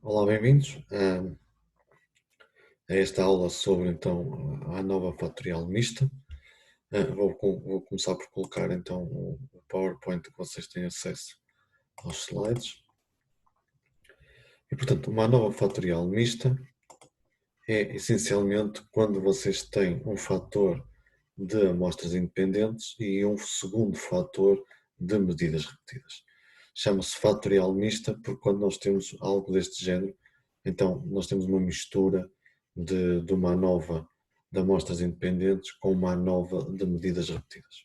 Olá, bem-vindos a esta aula sobre então a ANOVA fatorial mista. Vou começar por colocar então o PowerPoint que vocês têm acesso aos slides. E portanto, uma ANOVA fatorial mista é essencialmente quando vocês têm um fator de amostras independentes e um segundo fator de medidas repetidas. Chama-se fatorial mista porque quando nós temos algo deste género, então nós temos uma mistura de uma ANOVA de amostras independentes com uma ANOVA de medidas repetidas.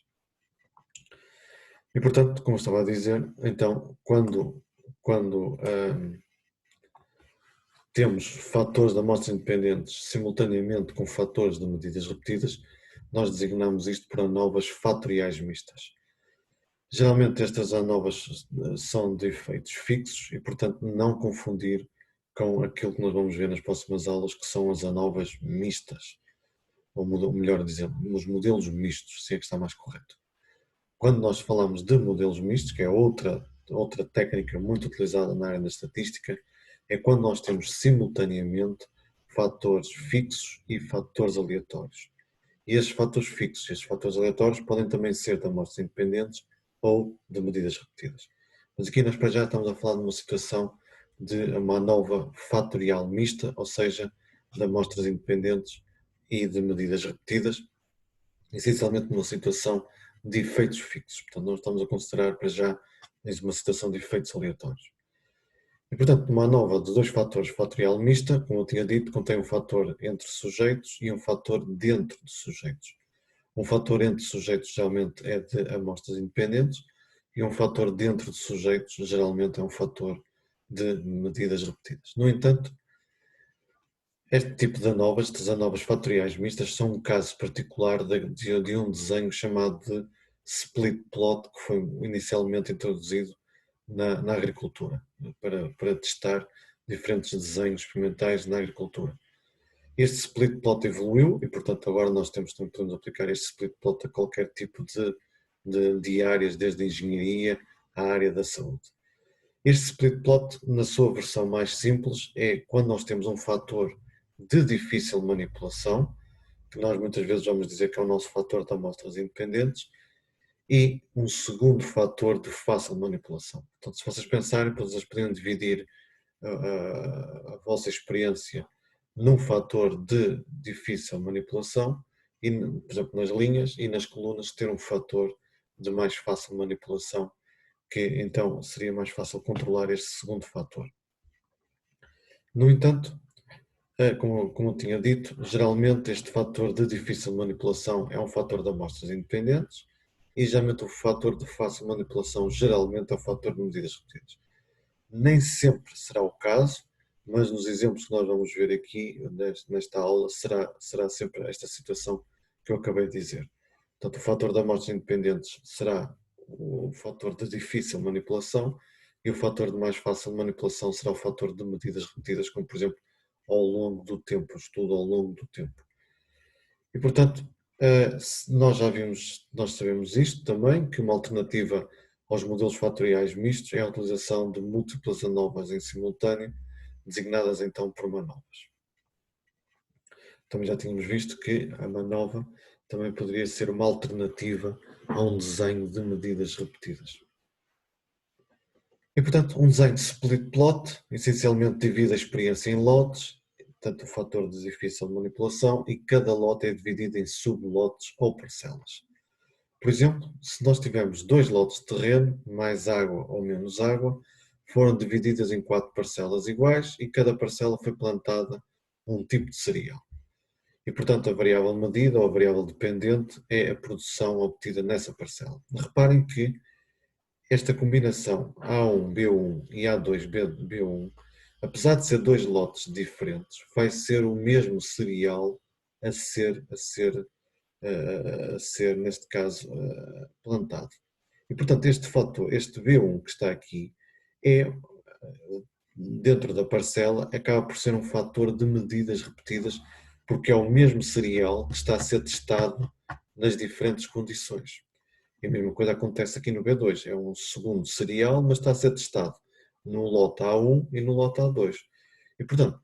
E portanto, como eu estava a dizer, então quando temos fatores de amostras independentes simultaneamente com fatores de medidas repetidas, nós designamos isto por ANOVAs fatoriais mistas. Geralmente estas ANOVAs são de efeitos fixos e, portanto, não confundir com aquilo que nós vamos ver nas próximas aulas, que são as ANOVAs mistas, ou melhor dizendo, os modelos mistos, se é que está mais correto. Quando nós falamos de modelos mistos, que é outra técnica muito utilizada na área da estatística, é quando nós temos simultaneamente fatores fixos e fatores aleatórios. E estes fatores fixos e estes fatores aleatórios podem também ser de amostras independentes ou de medidas repetidas. Mas aqui nós para já estamos a falar de uma situação de uma ANOVA fatorial mista, ou seja, de amostras independentes e de medidas repetidas, essencialmente numa situação de efeitos fixos. Portanto, não estamos a considerar para já uma situação de efeitos aleatórios. E, portanto, uma ANOVA de dois fatores fatorial mista, como eu tinha dito, contém um fator entre sujeitos e um fator dentro de sujeitos. Um fator entre sujeitos geralmente é de amostras independentes e um fator dentro de sujeitos geralmente é um fator de medidas repetidas. No entanto, este tipo de ANOVAs, estas ANOVAs fatoriais mistas, são um caso particular de um desenho chamado de split plot, que foi inicialmente introduzido na agricultura, para testar diferentes desenhos experimentais na agricultura. Este split plot evoluiu e, portanto, agora nós podemos aplicar este split plot a qualquer tipo de áreas, desde a engenharia à área da saúde. Este split plot, na sua versão mais simples, é quando nós temos um fator de difícil manipulação, que nós muitas vezes vamos dizer que é o nosso fator de amostras independentes, e um segundo fator de fácil manipulação. Portanto, se vocês pensarem, vocês podem dividir a vossa experiência num fator de difícil manipulação, e, por exemplo, nas linhas e nas colunas ter um fator de mais fácil manipulação, que então seria mais fácil controlar este segundo fator. No entanto, como eu tinha dito, geralmente este fator de difícil manipulação é um fator de amostras independentes e geralmente o fator de fácil manipulação geralmente é o fator de medidas repetidas. Nem sempre será o caso, mas nos exemplos que nós vamos ver aqui nesta aula será sempre esta situação que eu acabei de dizer. Portanto, o fator de amostras independentes será o fator de difícil manipulação e o fator de mais fácil manipulação será o fator de medidas repetidas, como por exemplo ao longo do tempo, o estudo ao longo do tempo. E portanto, nós sabemos isto também, que uma alternativa aos modelos fatoriais mistos é a utilização de múltiplas ANOVAs em simultâneo, designadas então por MANOVAs. Também já tínhamos visto que a MANOVA também poderia ser uma alternativa a um desenho de medidas repetidas. E portanto, um desenho de split plot essencialmente divide a experiência em lotes, portanto o fator de difícil manipulação, e cada lote é dividido em sublotes ou parcelas. Por exemplo, se nós tivermos dois lotes de terreno, mais água ou menos água, foram divididas em 4 parcelas iguais e cada parcela foi plantada um tipo de cereal. E, portanto, a variável medida ou a variável dependente é a produção obtida nessa parcela. Reparem que esta combinação A1B1 e A2B1, apesar de ser dois lotes diferentes, vai ser o mesmo cereal a ser neste caso, plantado. E, portanto, este fator, este B1 que está aqui, dentro da parcela, acaba por ser um fator de medidas repetidas, porque é o mesmo cereal que está a ser testado nas diferentes condições. E a mesma coisa acontece aqui no B2, é um segundo cereal, mas está a ser testado no lote A1 e no lote A2. E, portanto,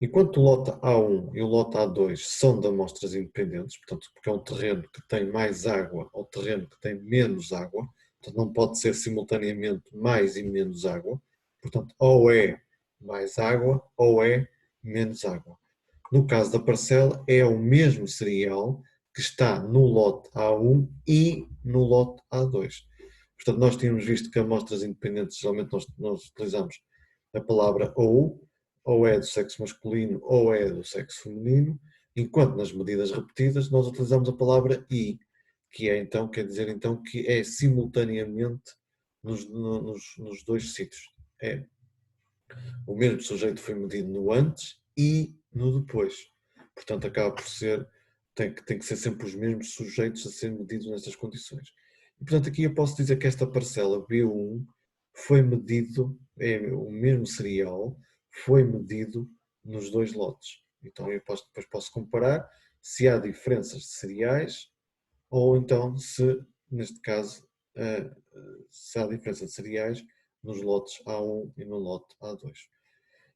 enquanto o lote A1 e o lote A2 são de amostras independentes, portanto, porque é um terreno que tem mais água ou terreno que tem menos água, portanto, não pode ser simultaneamente mais e menos água, portanto, ou é mais água ou é menos água. No caso da parcela, é o mesmo cereal que está no lote A1 e no lote A2. Portanto, nós tínhamos visto que amostras independentes, geralmente nós utilizamos a palavra ou é do sexo masculino ou é do sexo feminino, enquanto nas medidas repetidas nós utilizamos a palavra e, que é então, quer dizer então que é simultaneamente nos dois sítios. É, o mesmo sujeito foi medido no antes e no depois. Portanto, acaba por ser, tem que ser sempre os mesmos sujeitos a serem medidos nestas condições. E, portanto, aqui eu posso dizer que esta parcela B1 foi medido, é o mesmo cereal, foi medido nos dois lotes. Então, depois posso comparar se há diferenças de cereais ou então se, neste caso, se há diferença de cereais nos lotes A1 e no lote A2.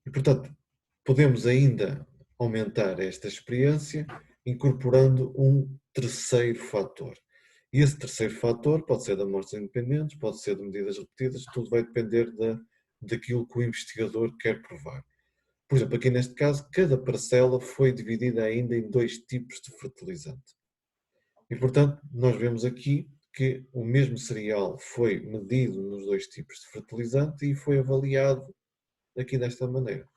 E, portanto, podemos ainda aumentar esta experiência incorporando um terceiro fator. E esse terceiro fator pode ser de amostras independentes, pode ser de medidas repetidas, tudo vai depender daquilo que o investigador quer provar. Por exemplo, aqui neste caso, cada parcela foi dividida ainda em dois tipos de fertilizante. E, portanto, nós vemos aqui que o mesmo cereal foi medido nos dois tipos de fertilizante e foi avaliado aqui desta maneira.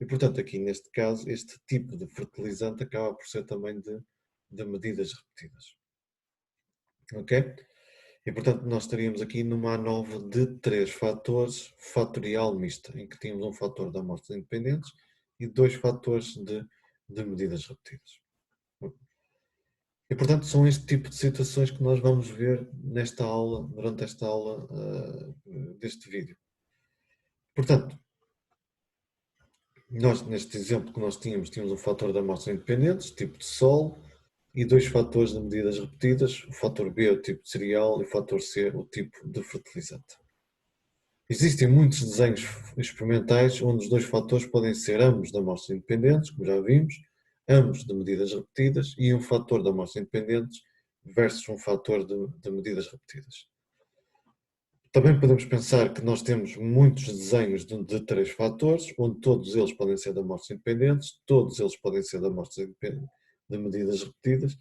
E, portanto, aqui neste caso, este tipo de fertilizante acaba por ser também de medidas repetidas. Ok? E, portanto, nós estaríamos aqui numa ANOVA de 3 fatores, fatorial mista, em que tínhamos um fator de amostras independentes e 2 fatores de medidas repetidas. E, portanto, são este tipo de situações que nós vamos ver nesta aula, durante esta aula deste vídeo. Portanto, nós, neste exemplo que nós tínhamos um fator de amostras independentes, tipo de solo, e 2 fatores de medidas repetidas, o fator B, o tipo de cereal, e o fator C, o tipo de fertilizante. Existem muitos desenhos experimentais onde os dois fatores podem ser ambos de amostras independentes, como já vimos, ambos de medidas repetidas, e um fator de amostras independentes versus um fator de medidas repetidas. Também podemos pensar que nós temos muitos desenhos de 3 fatores, onde todos eles podem ser de amostras independentes, todos eles podem ser de amostras de medidas repetidas,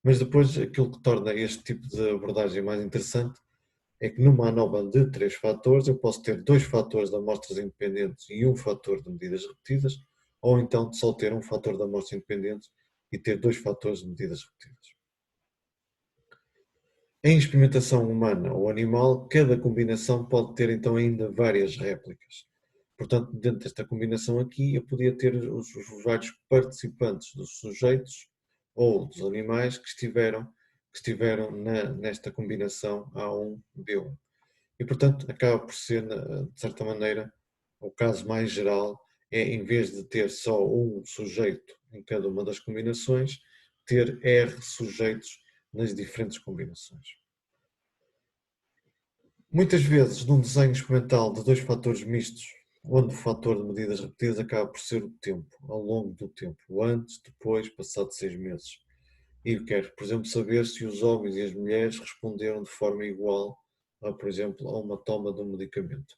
mas depois aquilo que torna este tipo de abordagem mais interessante é que numa ANOVA de 3 fatores eu posso ter 2 fatores de amostras independentes e um fator de medidas repetidas, ou então só ter um fator de amostras independentes e ter 2 fatores de medidas repetidas. Em experimentação humana ou animal, cada combinação pode ter então ainda várias réplicas. Portanto, dentro desta combinação aqui, eu podia ter os vários participantes dos sujeitos ou dos animais que estiveram nesta combinação A1-B1. E, portanto, acaba por ser, de certa maneira, o caso mais geral é, em vez de ter só um sujeito em cada uma das combinações, ter R sujeitos nas diferentes combinações. Muitas vezes, num desenho experimental de 2 fatores mistos, onde o fator de medidas repetidas acaba por ser o tempo, ao longo do tempo, o antes, depois, passado 6 meses. E eu quero, por exemplo, saber se os homens e as mulheres responderam de forma igual, por exemplo, a uma toma de um medicamento.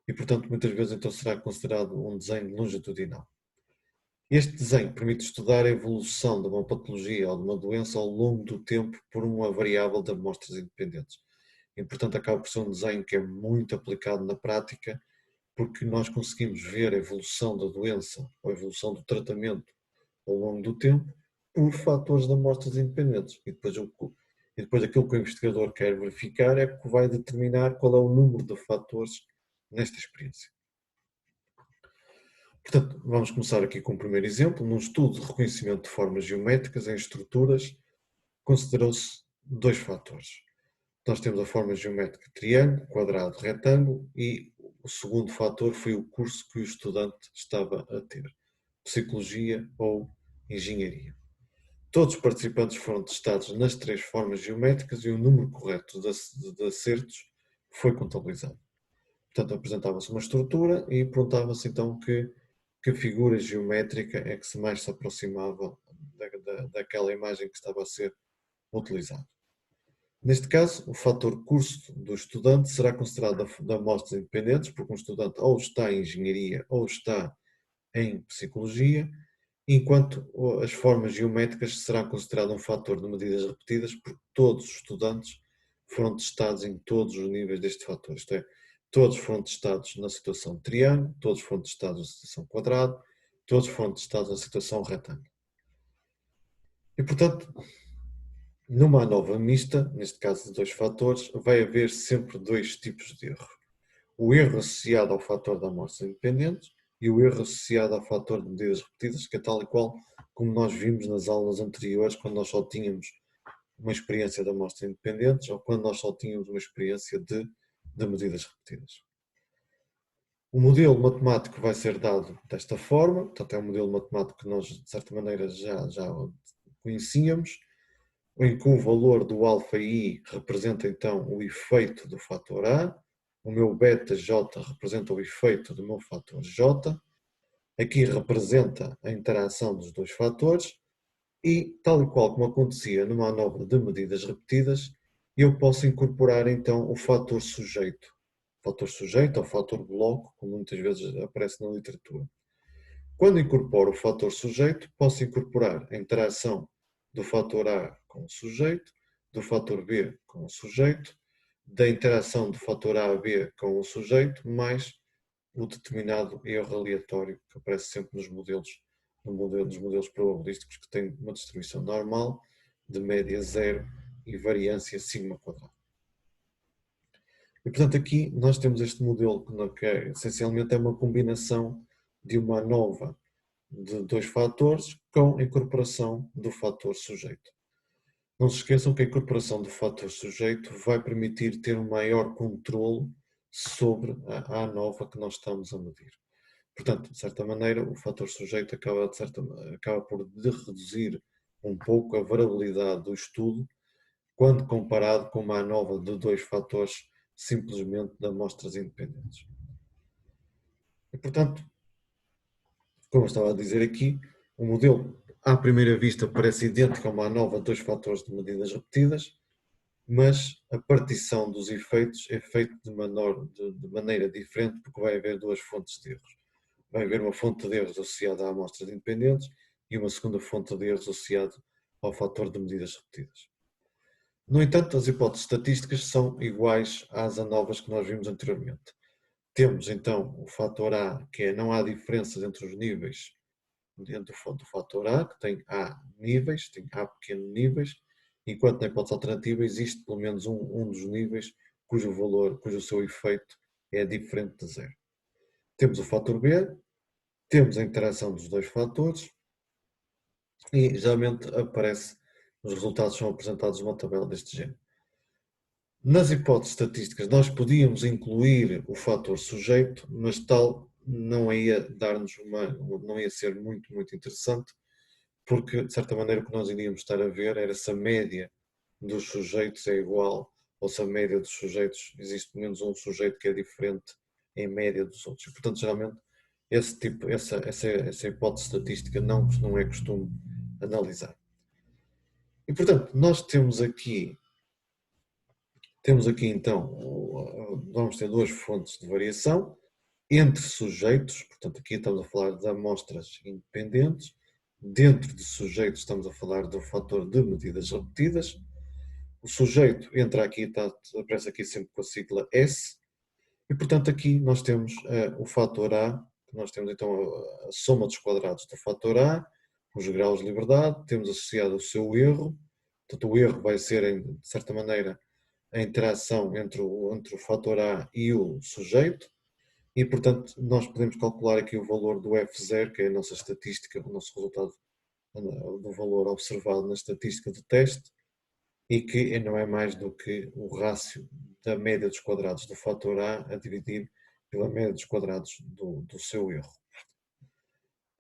E, portanto, muitas vezes então será considerado um desenho longitudinal. Este desenho permite estudar a evolução de uma patologia ou de uma doença ao longo do tempo por uma variável de amostras independentes. E, portanto, acaba por ser um desenho que é muito aplicado na prática, porque nós conseguimos ver a evolução da doença ou a evolução do tratamento ao longo do tempo por fatores de amostras independentes. E depois aquilo que o investigador quer verificar é que vai determinar qual é o número de fatores nesta experiência. Portanto, vamos começar aqui com o primeiro exemplo. Num estudo de reconhecimento de formas geométricas em estruturas, considerou-se 2 fatores. Nós temos a forma geométrica triângulo, quadrado, retângulo e o segundo fator foi o curso que o estudante estava a ter, psicologia ou engenharia. Todos os participantes foram testados nas 3 formas geométricas e o número correto de acertos foi contabilizado. Portanto, apresentava-se uma estrutura e perguntava-se então que que figura geométrica é que mais se aproximava daquela imagem que estava a ser utilizada. Neste caso, o fator curso do estudante será considerado de amostras independentes, porque um estudante ou está em engenharia ou está em psicologia, enquanto as formas geométricas serão consideradas um fator de medidas repetidas, porque todos os estudantes foram testados em todos os níveis deste fator. Isto é, todos foram testados na situação de triângulo, todos foram testados na situação quadrado, todos foram testados na situação retângulo. E, portanto, numa nova mista, neste caso de dois fatores, vai haver sempre dois tipos de erro. O erro associado ao fator de amostras independentes e o erro associado ao fator de medidas repetidas, que é tal e qual como nós vimos nas aulas anteriores, quando nós só tínhamos uma experiência de amostras independentes ou quando nós só tínhamos uma experiência de medidas repetidas. O modelo matemático vai ser dado desta forma, portanto é um modelo matemático que nós, de certa maneira, já conhecíamos, em que o valor do αi representa então o efeito do fator A, o meu βj representa o efeito do meu fator j, aqui representa a interação dos dois fatores e, tal e qual como acontecia numa manobra de medidas repetidas, eu posso incorporar então o fator sujeito. Fator sujeito ou fator bloco, como muitas vezes aparece na literatura. Quando incorporo o fator sujeito, posso incorporar a interação do fator A com o sujeito, do fator B com o sujeito, da interação do fator A a B com o sujeito, mais o determinado erro aleatório que aparece sempre nos modelos probabilísticos, que têm uma distribuição normal de média zero e variância sigma quadrado. E, portanto, aqui nós temos este modelo que essencialmente é uma combinação de uma ANOVA de dois fatores com a incorporação do fator sujeito. Não se esqueçam que a incorporação do fator sujeito vai permitir ter um maior controle sobre a ANOVA que nós estamos a medir. Portanto, de certa maneira, o fator sujeito acaba por reduzir um pouco a variabilidade do estudo quando comparado com uma ANOVA de dois fatores simplesmente de amostras independentes. E, portanto, como eu estava a dizer aqui, o modelo, à primeira vista, parece idêntico a uma ANOVA de dois fatores de medidas repetidas, mas a partição dos efeitos é feita de maneira diferente, porque vai haver duas fontes de erros. Vai haver uma fonte de erros associada a amostras independentes e uma segunda fonte de erros associada ao fator de medidas repetidas. No entanto, as hipóteses estatísticas são iguais às ANOVAs que nós vimos anteriormente. Temos então o fator A, que é não há diferenças entre os níveis dentro do fator A, que tem A níveis, tem A pequenos níveis, enquanto na hipótese alternativa existe pelo menos um dos níveis cujo seu efeito é diferente de zero. Temos o fator B, temos a interação dos dois fatores e geralmente os resultados são apresentados numa tabela deste género. Nas hipóteses estatísticas nós podíamos incluir o fator sujeito, mas tal não ia não ia ser muito interessante, porque de certa maneira o que nós iríamos estar a ver era se a média dos sujeitos é igual ou se a média dos sujeitos, existe pelo menos um sujeito que é diferente em média dos outros. E, portanto, geralmente essa hipótese estatística não é costume analisar. E, portanto, nós temos aqui então, vamos ter duas fontes de variação entre sujeitos, portanto aqui estamos a falar de amostras independentes, dentro de sujeitos estamos a falar do fator de medidas repetidas, o sujeito entra aqui, aparece aqui sempre com a sigla S, e portanto aqui nós temos o fator A, nós temos então a soma dos quadrados do fator A, os graus de liberdade, temos associado o seu erro, portanto o erro vai ser, de certa maneira, a interação entre o fator A e o sujeito e, portanto, nós podemos calcular aqui o valor do F0, que é a nossa estatística, o nosso resultado do valor observado na estatística do teste e que não é mais do que o rácio da média dos quadrados do fator A a dividir pela média dos quadrados do seu erro.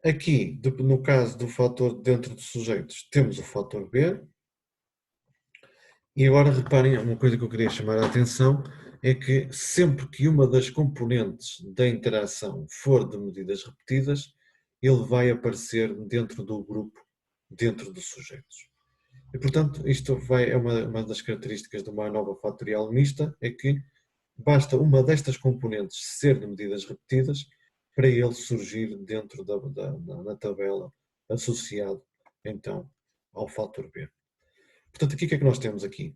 Aqui, no caso do fator dentro dos sujeitos, temos o fator B. E agora reparem, uma coisa que eu queria chamar a atenção é que sempre que uma das componentes da interação for de medidas repetidas, ele vai aparecer dentro do grupo, dentro dos sujeitos. E, portanto, isto é uma das características de uma ANOVA fatorial mista, é que basta uma destas componentes ser de medidas repetidas para ele surgir dentro da tabela associado, então, ao fator B. Portanto, aqui o que é que nós temos aqui?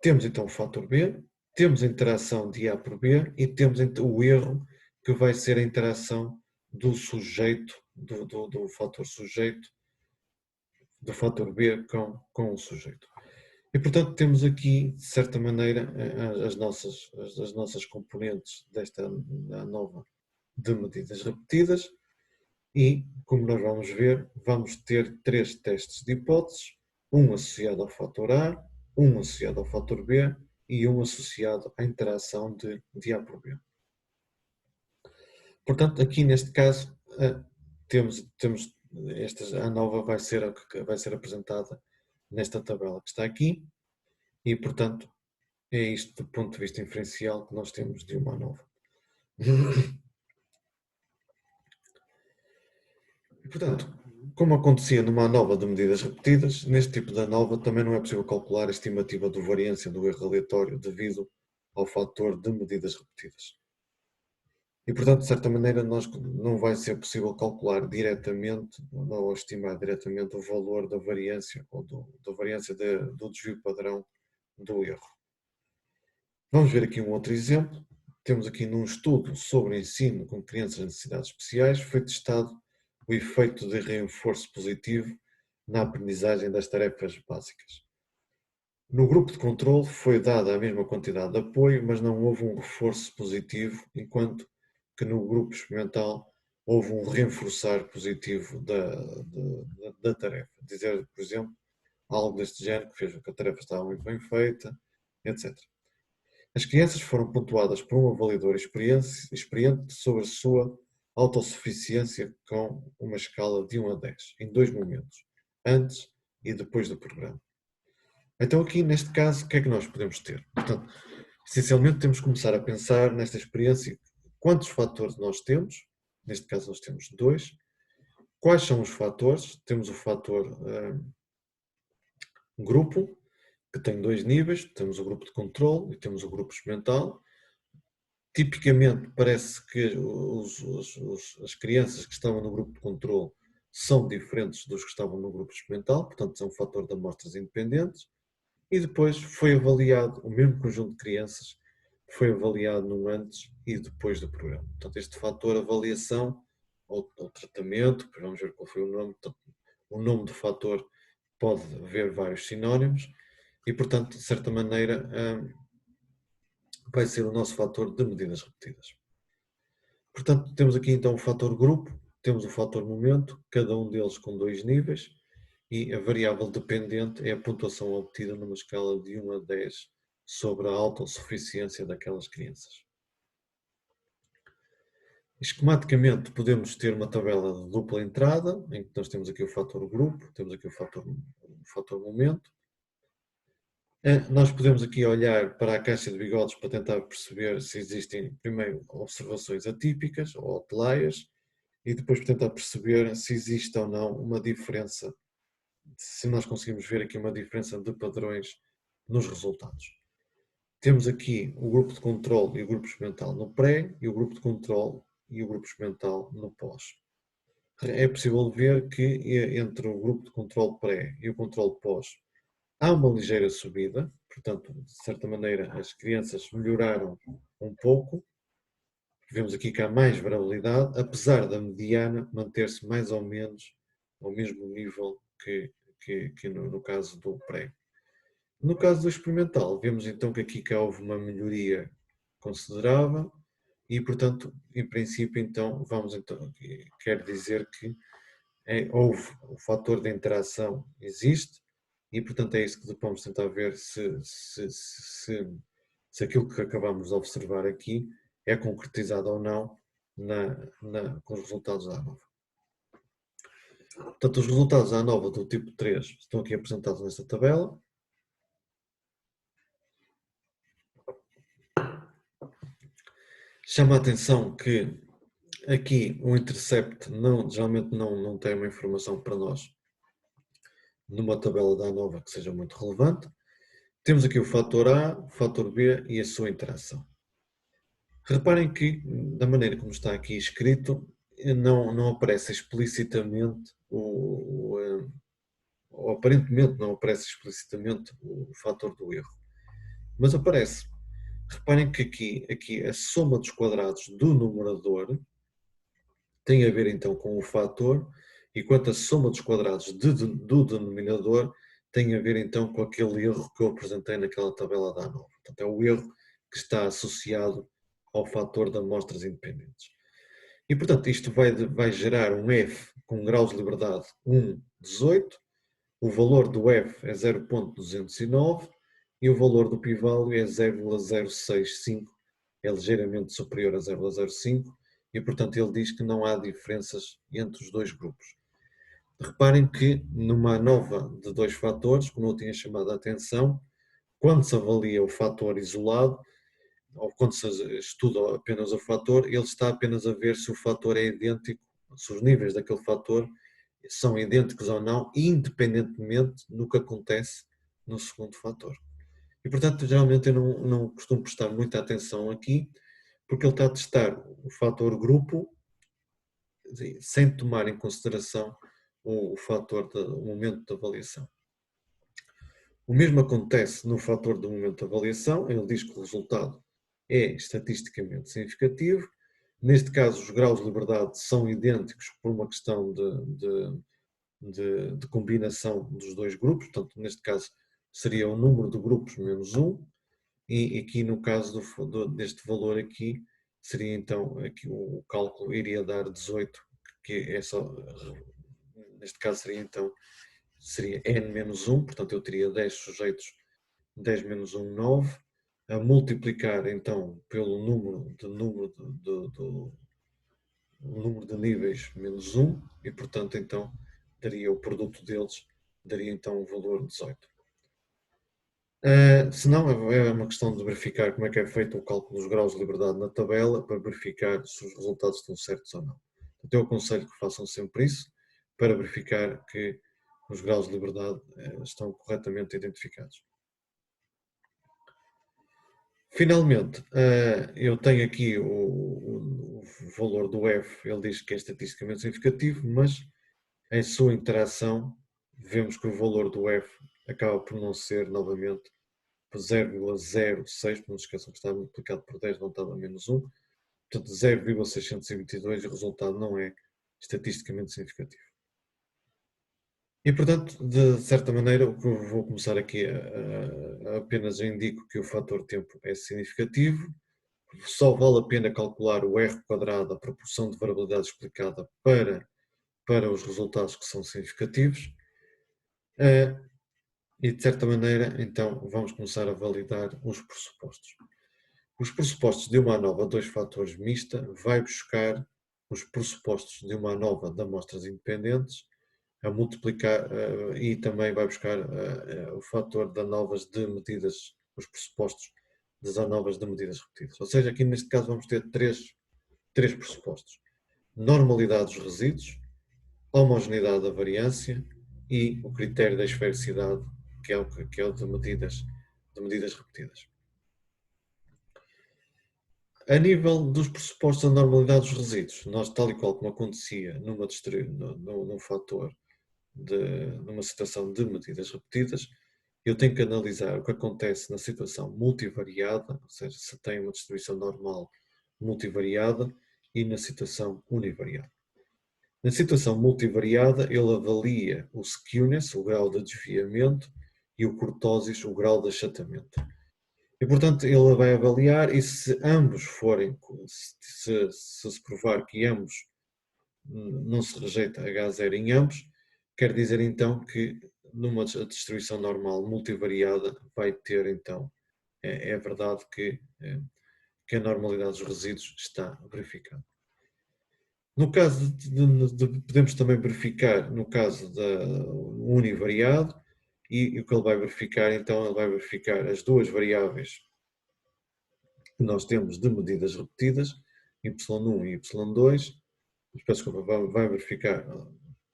Temos, então, o fator B, temos a interação de A por B e temos então, o erro, que vai ser a interação do sujeito, do fator sujeito, do fator B com o sujeito. E, portanto, temos aqui, de certa maneira, as nossas componentes desta nova de medidas repetidas e, como nós vamos ver, vamos ter 3 testes de hipóteses, um associado ao fator A, um associado ao fator B e um associado à interação de A por B. Portanto, aqui neste caso, a nova vai ser apresentada nesta tabela que está aqui e, portanto, é isto do ponto de vista inferencial que nós temos de uma ANOVA. E, portanto, como acontecia numa ANOVA de medidas repetidas, neste tipo de ANOVA também não é possível calcular a estimativa de variância do erro aleatório devido ao fator de medidas repetidas. E, portanto, de certa maneira, não vai ser possível calcular diretamente ou estimar diretamente o valor da variância ou da variância do desvio padrão do erro. Vamos ver aqui um outro exemplo. Temos aqui num estudo sobre ensino com crianças de necessidades especiais, foi testado o efeito de reforço positivo na aprendizagem das tarefas básicas. No grupo de controle foi dada a mesma quantidade de apoio, mas não houve um reforço positivo, enquanto que no grupo experimental houve um reforçar positivo da tarefa. Dizer, por exemplo, algo deste género que fez com que a tarefa estava muito bem feita, etc. As crianças foram pontuadas por um avaliador experiente sobre a sua autossuficiência com uma escala de 1 a 10, em 2 momentos, antes e depois do programa. Então aqui, neste caso, o que é que nós podemos ter? Portanto, essencialmente temos que começar a pensar nesta experiência quantos fatores nós temos, neste caso nós temos 2, quais são os fatores, temos o fator grupo, que tem 2 níveis, temos o grupo de controle e temos o grupo experimental. Tipicamente parece que as crianças que estavam no grupo de controle são diferentes dos que estavam no grupo experimental, portanto é um fator de amostras independentes. E depois foi avaliado, o mesmo conjunto de crianças foi avaliado no antes e depois do programa. Portanto, este fator avaliação ou tratamento, vamos ver qual foi o nome, o nome do fator pode haver vários sinónimos e, portanto, de certa maneira, vai ser o nosso fator de medidas repetidas. Portanto, temos aqui então o fator grupo, temos o fator momento, cada um deles com 2 níveis, e a variável dependente é a pontuação obtida numa escala de 1 a 10 sobre a autossuficiência daquelas crianças. Esquematicamente podemos ter uma tabela de dupla entrada, em que nós temos aqui o fator grupo, temos aqui o fator momento. Nós podemos aqui olhar para a caixa de bigodes para tentar perceber se existem, primeiro, observações atípicas ou outliers, e depois tentar perceber se existe ou não uma diferença, se nós conseguimos ver aqui uma diferença de padrões nos resultados. Temos aqui o grupo de controle e o grupo experimental no pré, e o grupo de controle e o grupo experimental no pós. É possível ver que entre o grupo de controle pré e o controle pós há uma ligeira subida, portanto, de certa maneira, as crianças melhoraram um pouco. Vemos aqui que há mais variabilidade, apesar da mediana manter-se mais ou menos ao mesmo nível que no caso do pré. No caso do experimental, vemos então que aqui houve uma melhoria considerável e, portanto, em princípio, então, quer dizer que houve o fator de interação existe e, portanto, é isso que vamos tentar ver se aquilo que acabamos de observar aqui é concretizado ou não com os resultados da ANOVA. Portanto, os resultados da ANOVA do tipo 3 estão aqui apresentados nesta tabela. Chama a atenção que Aqui o intercept geralmente não tem uma informação para nós numa tabela da ANOVA que seja muito relevante. Temos aqui o fator A, o fator B e a sua interação. Reparem que, da maneira como está aqui escrito, não aparece explicitamente ou aparentemente não aparece explicitamente o fator do erro, mas aparece. Reparem que aqui a soma dos quadrados do numerador tem a ver então com o fator, enquanto a soma dos quadrados do denominador tem a ver então com aquele erro que eu apresentei naquela tabela da ANOVA. Portanto, é o erro que está associado ao fator de amostras independentes. E, portanto, isto vai gerar um F com graus de liberdade 1, 18, o valor do F é 0.209 e o valor do p-value é 0,065, é ligeiramente superior a 0,05 e, portanto, ele diz que não há diferenças entre os dois grupos. Reparem que numa ANOVA de dois fatores, como eu tinha chamado a atenção, quando se avalia o fator isolado, ou quando se estuda apenas o fator, ele está apenas a ver se o fator é idêntico, se os níveis daquele fator são idênticos ou não, independentemente do que acontece no segundo fator. E, portanto, geralmente eu não costumo prestar muita atenção aqui, porque ele está a testar o fator grupo sem tomar em consideração o fator do momento de avaliação. O mesmo acontece no fator do momento de avaliação, ele diz que o resultado é estatisticamente significativo. Neste caso, os graus de liberdade são idênticos por uma questão de combinação dos dois grupos, portanto, neste caso, seria o número de grupos menos 1, e aqui no caso deste valor aqui, seria então, aqui o cálculo iria dar 18, que é só, neste caso seria então, seria n menos 1, portanto eu teria 10 sujeitos, 10 menos 1, 9, a multiplicar então pelo número de níveis menos 1, e portanto então daria o produto deles, daria então o valor 18. Se não, é uma questão de verificar como é que é feito o cálculo dos graus de liberdade na tabela para verificar se os resultados estão certos ou não. Então eu aconselho que façam sempre isso para verificar que os graus de liberdade estão corretamente identificados. Finalmente, eu tenho aqui o valor do F, ele diz que é estatisticamente significativo, mas em sua interação vemos que o valor do F acaba por não ser novamente 0,06, não se esqueçam que está multiplicado por 10, não estava menos 1, portanto 0,622 e o resultado não é estatisticamente significativo. E portanto, de certa maneira, o que eu vou começar aqui apenas indico que o fator tempo é significativo, só vale a pena calcular o R quadrado, a proporção de variabilidade explicada para os resultados que são significativos. E de certa maneira, então, vamos começar a validar os pressupostos. Os pressupostos de uma ANOVA de dois fatores mista vai buscar os pressupostos de uma ANOVA de amostras independentes a multiplicar e também vai buscar o fator de ANOVAs de medidas, os pressupostos das ANOVAs de medidas repetidas. Ou seja, aqui neste caso vamos ter três pressupostos: normalidade dos resíduos, homogeneidade da variância e o critério da esfericidade, que é o de medidas repetidas. A nível dos pressupostos da normalidade dos resíduos, nós, tal e qual como acontecia num fator, numa situação de medidas repetidas, eu tenho que analisar o que acontece na situação multivariada, ou seja, se tem uma distribuição normal multivariada, e na situação univariada. Na situação multivariada, ele avalia o skewness, o grau de desviamento, e o kurtosis, o grau de achatamento. E, portanto, ele vai avaliar, e se ambos forem, se provar que ambos não se rejeita H0 em ambos, quer dizer então que numa distribuição normal multivariada vai ter então, é verdade que a normalidade dos resíduos está verificada. No caso podemos também verificar, no caso do univariado, e o que ele vai verificar, então ele vai verificar as duas variáveis que nós temos de medidas repetidas, y1 e y2, peço desculpa, vai verificar,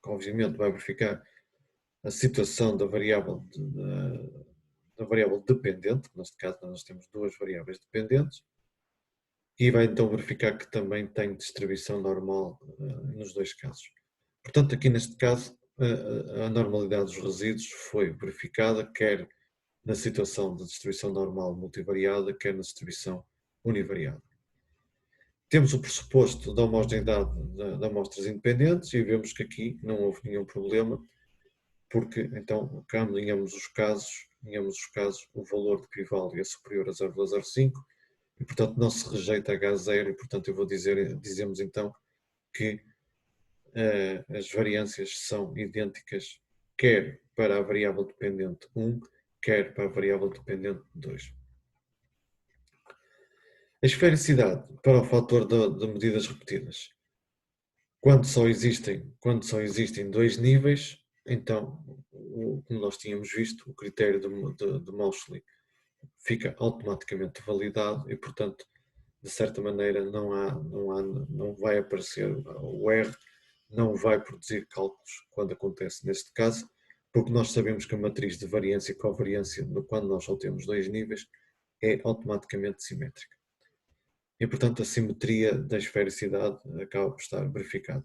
obviamente vai verificar a situação da variável, da variável dependente, neste caso nós temos duas variáveis dependentes, e vai então verificar que também tem distribuição normal nos dois casos. Portanto, aqui neste caso, a normalidade dos resíduos foi verificada, quer na situação de distribuição normal multivariada, quer na distribuição univariada. Temos o pressuposto da homogeneidade de amostras independentes e vemos que aqui não houve nenhum problema, porque então, quando em ambos os casos, o valor de Criválio é superior a 0,05 e, portanto, não se rejeita H0 e, portanto, dizemos então que as variâncias são idênticas quer para a variável dependente 1, quer para a variável dependente 2. A esfericidade para o fator de medidas repetidas. Quando só existem dois níveis, então, como nós tínhamos visto, o critério de Moseley fica automaticamente validado e, portanto, de certa maneira não vai aparecer o R, não vai produzir cálculos quando acontece neste caso, porque nós sabemos que a matriz de variância e covariância, quando nós só temos dois níveis, é automaticamente simétrica. E, portanto, a simetria da esfericidade acaba por estar verificada.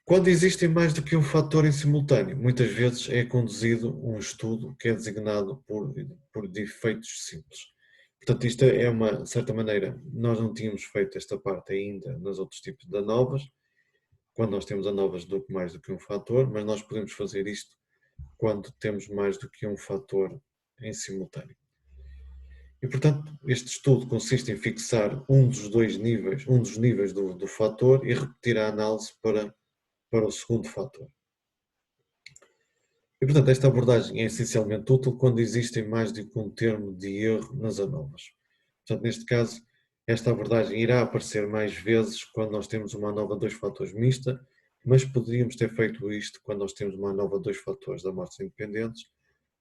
Quando existem mais do que um fator em simultâneo, muitas vezes é conduzido um estudo que é designado por defeitos simples. Portanto, isto é de certa maneira, nós não tínhamos feito esta parte ainda nos outros tipos de ANOVAs, quando nós temos ANOVAs mais do que um fator, mas nós podemos fazer isto quando temos mais do que um fator em simultâneo. E, portanto, este estudo consiste em fixar um dos níveis do fator e repetir a análise para o segundo fator. E, portanto, esta abordagem é essencialmente útil quando existem mais do que um termo de erro nas ANOVAs. Portanto, neste caso, esta abordagem irá aparecer mais vezes quando nós temos uma ANOVA 2 fatores mista, mas poderíamos ter feito isto quando nós temos uma ANOVA 2 fatores de amostras independentes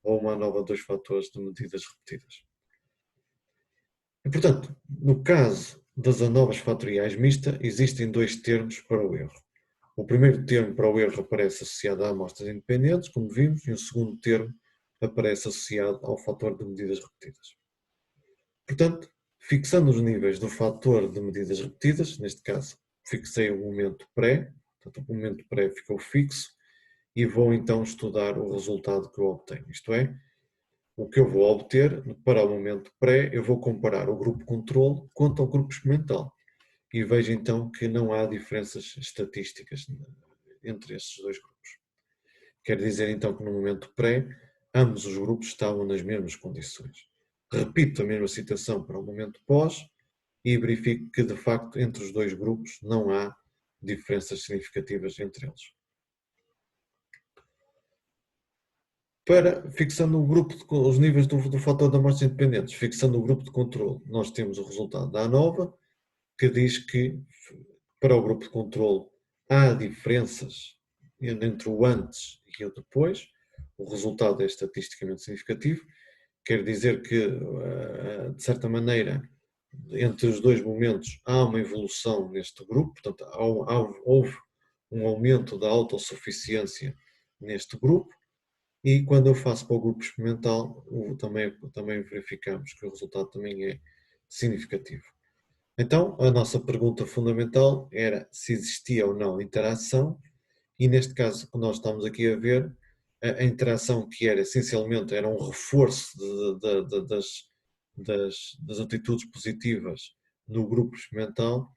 ou uma ANOVA 2 fatores de medidas repetidas. E, portanto, no caso das ANOVAs fatoriais mista, existem dois termos para o erro. O primeiro termo para o erro aparece associado a amostras independentes, como vimos, e o segundo termo aparece associado ao fator de medidas repetidas. Portanto, fixando os níveis do fator de medidas repetidas, neste caso fixei o momento pré, portanto o momento pré ficou fixo, e vou então estudar o resultado que eu obtenho, isto é, o que eu vou obter para o momento pré, eu vou comparar o grupo controle contra o grupo experimental. E vejo então que não há diferenças estatísticas entre estes dois grupos. Quer dizer então que no momento pré, ambos os grupos estavam nas mesmas condições. Repito a mesma situação para o momento pós e verifico que de facto entre os dois grupos não há diferenças significativas entre eles. Fixando os níveis do fator de amostras independentes, fixando o grupo de controle, nós temos o resultado da ANOVA, que diz que para o grupo de controle há diferenças entre o antes e o depois, o resultado é estatisticamente significativo, quer dizer que, de certa maneira, entre os dois momentos há uma evolução neste grupo, portanto houve um aumento da autossuficiência neste grupo, e quando eu faço para o grupo experimental, também verificamos que o resultado também é significativo. Então, a nossa pergunta fundamental era se existia ou não interação, e neste caso que nós estamos aqui a ver, a interação que essencialmente era um reforço das atitudes positivas no grupo experimental,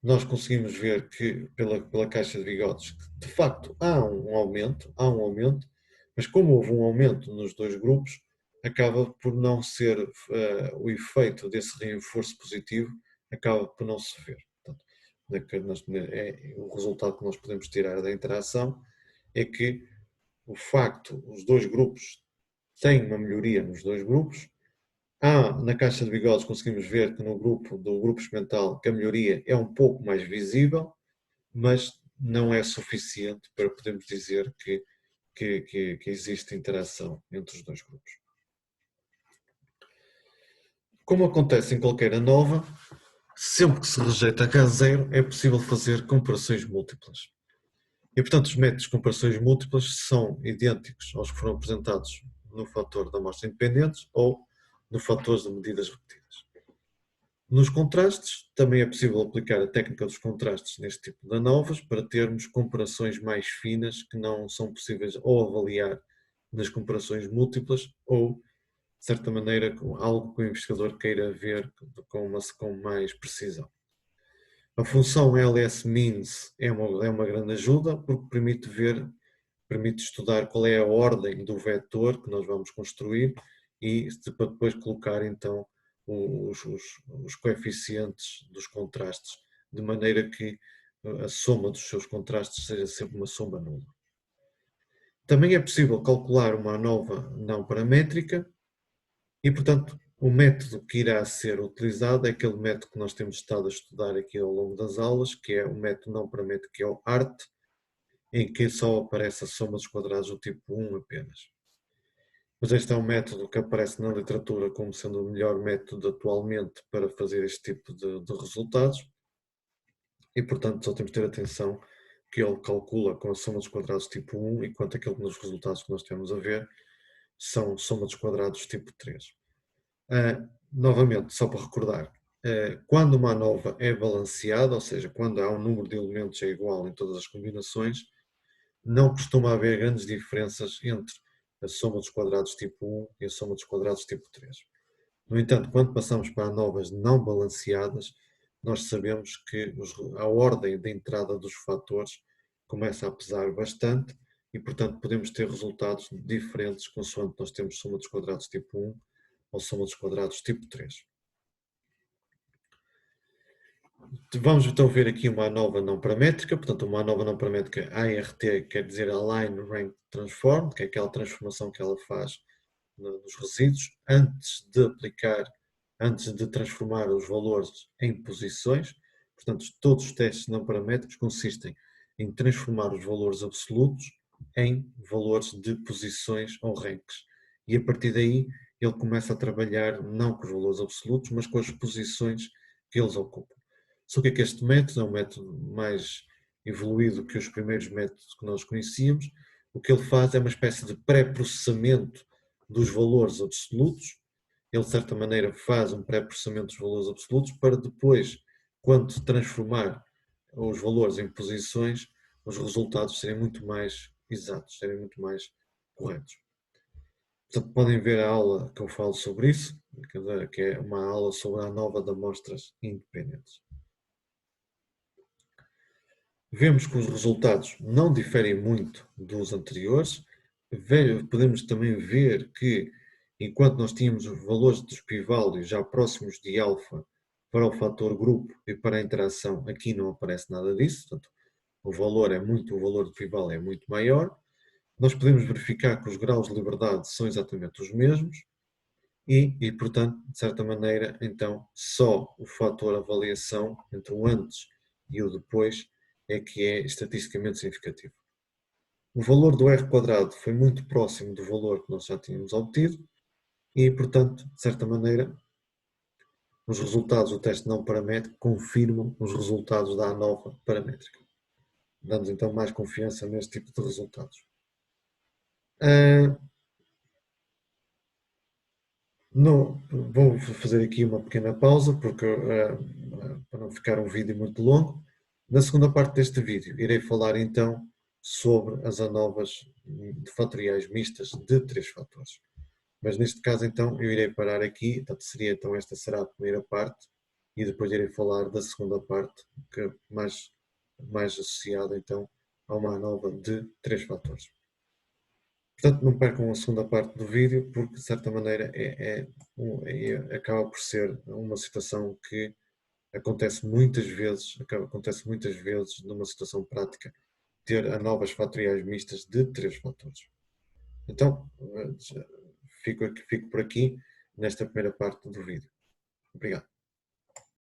nós conseguimos ver que, pela caixa de bigodes, que de facto há um aumento, mas como houve um aumento nos dois grupos, acaba por não ser o efeito desse reforço positivo, acaba por não se ver. Portanto, o resultado que nós podemos tirar da interação é que o facto, os dois grupos têm uma melhoria nos dois grupos. Na caixa de bigodes conseguimos ver que no grupo experimental que a melhoria é um pouco mais visível, mas não é suficiente para podermos dizer que existe interação entre os dois grupos. Como acontece em qualquer ANOVA, sempre que se rejeita H0 é possível fazer comparações múltiplas. E, portanto, os métodos de comparações múltiplas são idênticos aos que foram apresentados no fator de amostras independentes ou no fator de medidas repetidas. Nos contrastes, também é possível aplicar a técnica dos contrastes neste tipo de ANOVAs para termos comparações mais finas que não são possíveis ou avaliar nas comparações múltiplas ou, de certa maneira, com algo que o investigador queira ver com mais precisão. A função ls-means é uma grande ajuda porque permite estudar qual é a ordem do vetor que nós vamos construir e para depois colocar então os coeficientes dos contrastes, de maneira que a soma dos seus contrastes seja sempre uma soma nula. Também é possível calcular uma ANOVA não paramétrica e, portanto, o método que irá ser utilizado é aquele método que nós temos estado a estudar aqui ao longo das aulas, que é o método não paramétrico, que é o ART, em que só aparece a soma dos quadrados do tipo 1 apenas. Mas este é um método que aparece na literatura como sendo o melhor método atualmente para fazer este tipo de resultados e, portanto, só temos de ter atenção que ele calcula com a soma dos quadrados tipo 1, enquanto aquele nos resultados que nós temos a ver são soma dos quadrados tipo 3. Novamente, só para recordar, quando uma ANOVA é balanceada, ou seja, quando há um número de elementos é igual em todas as combinações, não costuma haver grandes diferenças entre a soma dos quadrados tipo 1 e a soma dos quadrados tipo 3. No entanto, quando passamos para ANOVAs não balanceadas, nós sabemos que a ordem de entrada dos fatores começa a pesar bastante e, portanto, podemos ter resultados diferentes consoante nós temos soma dos quadrados tipo 1 ou soma dos quadrados tipo 3. Vamos então ver aqui uma ANOVA não paramétrica, portanto uma ANOVA não paramétrica ART quer dizer Align Rank Transform, que é aquela transformação que ela faz nos resíduos antes de transformar os valores em posições. Portanto, todos os testes não paramétricos consistem em transformar os valores absolutos em valores de posições ou ranks. E a partir daí ele começa a trabalhar não com os valores absolutos, mas com as posições que eles ocupam. Só que este método é um método mais evoluído que os primeiros métodos que nós conhecíamos. O que ele faz é uma espécie de pré-processamento dos valores absolutos. Ele, de certa maneira, faz um pré-processamento dos valores absolutos para depois, quando transformar os valores em posições, os resultados serem muito mais exatos, serem muito mais corretos. Portanto, podem ver a aula que eu falo sobre isso, que é uma aula sobre a ANOVA de amostras independentes. Vemos que os resultados não diferem muito dos anteriores. Podemos também ver que, enquanto nós tínhamos os valores dos p-values já próximos de alfa para o fator grupo e para a interação, aqui não aparece nada disso. Portanto, o valor de p-value é muito maior. Nós podemos verificar que os graus de liberdade são exatamente os mesmos e, portanto, de certa maneira, então, só o fator avaliação entre o antes e o depois é que é estatisticamente significativo. O valor do R² foi muito próximo do valor que nós já tínhamos obtido e, portanto, de certa maneira, os resultados do teste não paramétrico confirmam os resultados da ANOVA paramétrica. Damos então mais confiança neste tipo de resultados. Vou fazer aqui uma pequena pausa porque, para não ficar um vídeo muito longo. Na segunda parte deste vídeo irei falar então sobre as ANOVAs de fatoriais mistas de 3 fatores. Mas neste caso então eu irei parar aqui, portanto esta será a primeira parte e depois irei falar da segunda parte, que é mais associada então a uma ANOVA de 3 fatores. Portanto, não percam a segunda parte do vídeo, porque de certa maneira acaba por ser uma situação que acontece muitas vezes numa situação prática, ter ANOVAs fatoriais mistas de 3 fatores. Então, fico por aqui nesta primeira parte do vídeo. Obrigado.